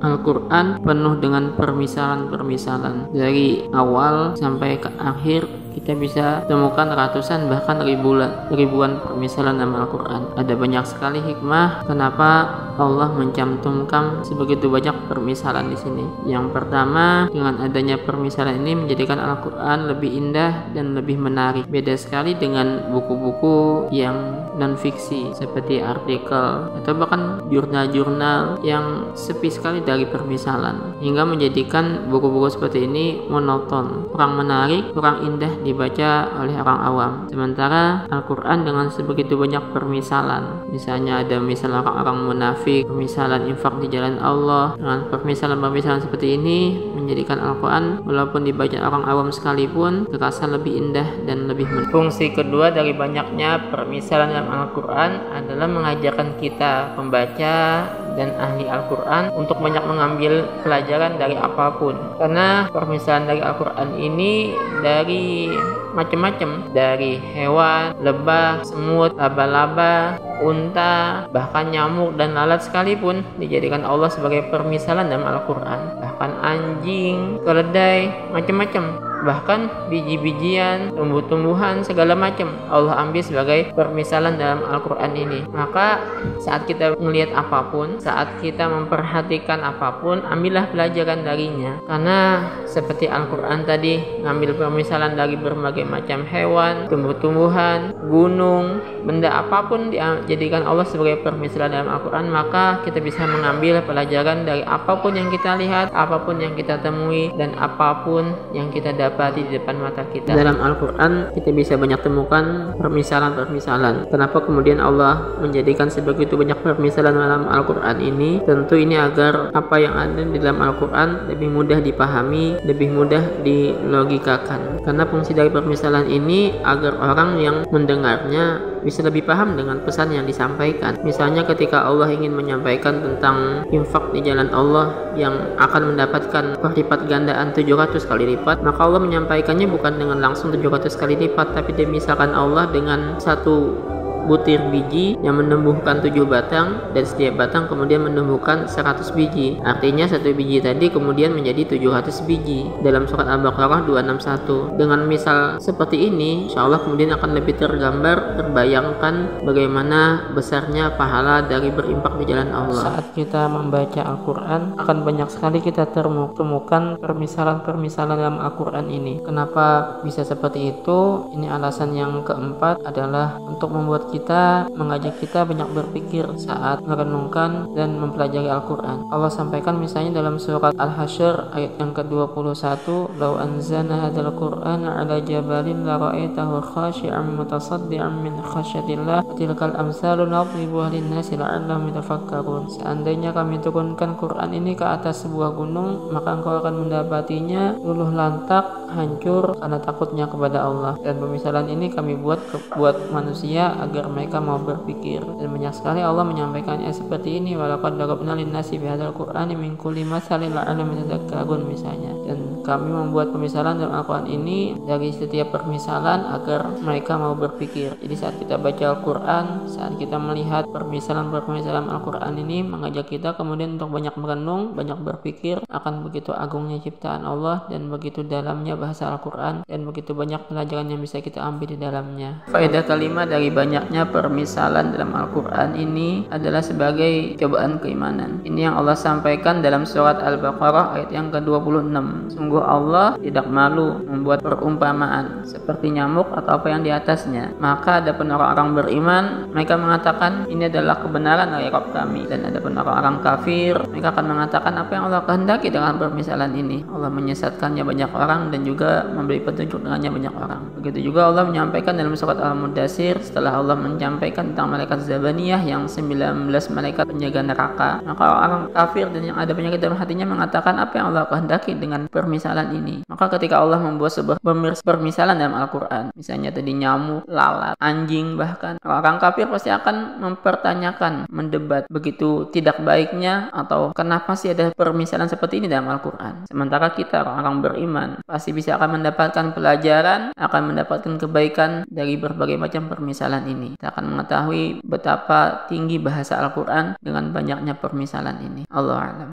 Al-Quran penuh dengan permisalan-permisalan. Dari awal sampai ke akhir kita bisa temukan ratusan bahkan ribuan permisalan dalam Al-Quran. Ada banyak sekali hikmah kenapa Allah mencantumkan sebegitu banyak permisalan di sini. Yang pertama, dengan adanya permisalan ini menjadikan Al-Quran lebih indah dan lebih menarik. Beda sekali dengan buku-buku yang non-fiksi seperti artikel atau bahkan jurnal-jurnal yang sepi sekali dari permisalan, hingga menjadikan buku-buku seperti ini monoton, kurang menarik, kurang indah dibaca oleh orang awam. Sementara Al-Quran dengan sebegitu banyak permisalan, misalnya ada misal orang-orang munafik, permisalan infak di jalan Allah, dengan permisalan-permisalan seperti ini menjadikan Al-Quran walaupun dibaca orang awam sekalipun terasa lebih indah dan lebih menarik. Fungsi kedua dari banyaknya permisalan dalam Al-Quran adalah mengajarkan kita pembaca dan ahli Al-Quran untuk banyak mengambil pelajaran dari apapun, karena permisalan dari Al-Quran ini dari macam-macam, dari hewan, lebah, semut, laba-laba, unta, bahkan nyamuk dan lalat sekalipun dijadikan Allah sebagai permisalan dalam Al-Quran. Bahkan anjing, keledai, macam-macam, bahkan biji-bijian, tumbuh-tumbuhan, segala macam Allah ambil sebagai permisalan dalam Al-Quran ini. Maka saat kita melihat apapun, saat kita memperhatikan apapun, ambillah pelajaran darinya, karena seperti Al-Quran tadi ngambil permisalan dari berbagai macam hewan, tumbuh-tumbuhan, gunung, benda apapun dijadikan Allah sebagai permisalan dalam Al-Quran. Maka kita bisa mengambil pelajaran dari apapun yang kita lihat, apapun yang kita temui, dan apapun yang kita dapati di depan mata kita. Dalam Al-Quran kita bisa banyak temukan permisalan-permisalan. Kenapa kemudian Allah menjadikan sebegitu banyak permisalan dalam Al-Quran ini? Tentu ini agar apa yang ada di dalam Al-Quran lebih mudah dipahami, lebih mudah dilogikakan. Karena fungsi dari permisalan ini agar orang yang mendengarnya bisa lebih paham dengan pesan yang disampaikan. Misalnya ketika Allah ingin menyampaikan tentang infak di jalan Allah yang akan mendapatkan perlipat gandaan 700 kali lipat, maka Allah menyampaikannya bukan dengan langsung 700 kali lipat, tapi misalkan Allah dengan satu butir biji yang menumbuhkan 7 batang, dan setiap batang kemudian menumbuhkan 100 biji. Artinya satu biji tadi kemudian menjadi 700 biji dalam surat Al-Baqarah 261. Dengan misal seperti ini, insyaallah kemudian akan lebih terbayangkan bagaimana besarnya pahala dari berinfak di jalan Allah. Saat kita membaca Al-Quran, akan banyak sekali kita temukan permisalan-permisalan dalam Al-Quran ini. Kenapa bisa seperti itu? Ini alasan yang keempat adalah untuk membuat mengajak kita banyak berpikir saat merenungkan dan mempelajari Al-Quran. Allah sampaikan misalnya dalam surat Al-Hasyr ayat yang ke-21, "Lau anzalna hadzal Qur'ana 'ala jabalin la ra'aitahu khashi'an mutasaddian min khasyatillah, tilkal amsalu nadribuha lin-nasi la'allahum yatafakkarun." Seandainya kami turunkan Quran ini ke atas sebuah gunung, maka engkau akan mendapatinya luluh lantak, hancur karena takutnya kepada Allah. Dan pemisalan ini kami buat manusia agar mereka mau berpikir. Dan banyak sekali Allah menyampaikannya seperti ini, walaqad darabna lin-nasi bihadzal qur'ani min kulli matsalin la'allahum yatadhakkarun misalnya. Dan kami membuat pemisalan dalam Al-Quran ini dari setiap permisalan agar mereka mau berpikir. Jadi saat kita baca Al-Quran, saat kita melihat permisalan-permisalan Al-Quran ini mengajak kita kemudian untuk banyak merenung, banyak berpikir akan begitu agungnya ciptaan Allah dan begitu dalamnya bahasa Al-Quran dan begitu banyak pelajaran yang bisa kita ambil di dalamnya. Faedah kelima dari banyaknya permisalan dalam Al-Quran ini adalah sebagai cobaan keimanan. Ini yang Allah sampaikan dalam surat Al-Baqarah ayat yang ke-26. Sungguh Allah tidak malu membuat perumpamaan seperti nyamuk atau apa yang di atasnya. Maka adapun orang-orang beriman, mereka mengatakan ini adalah kebenaran dari Rabb kami. Dan adapun orang-orang kafir, mereka akan mengatakan apa yang Allah kehendaki dengan permisalan ini. Allah menyesatkannya banyak orang dan juga memberi petunjuk dengannya banyak orang. Begitu juga Allah menyampaikan dalam surat Al-Mudaththir, setelah Allah menyampaikan tentang malaikat Zabaniyah yang 19 malaikat penjaga neraka, maka orang kafir dan yang ada penyakit dalam hatinya mengatakan apa yang Allah kehendaki dengan permisalan ini. Maka ketika Allah membuat sebuah permisalan dalam Al-Quran, misalnya tadi nyamuk, lalat, anjing, bahkan orang kafir pasti akan mempertanyakan, mendebat begitu tidak baiknya atau kenapa sih ada permisalan seperti ini dalam Al-Quran. Sementara kita orang-orang beriman pasti bisa akan mendapatkan pelajaran, akan mendapatkan kebaikan dari berbagai macam permisalan ini. Kita akan mengetahui betapa tinggi bahasa Al-Quran dengan banyaknya permisalan ini. Allahu a'lam.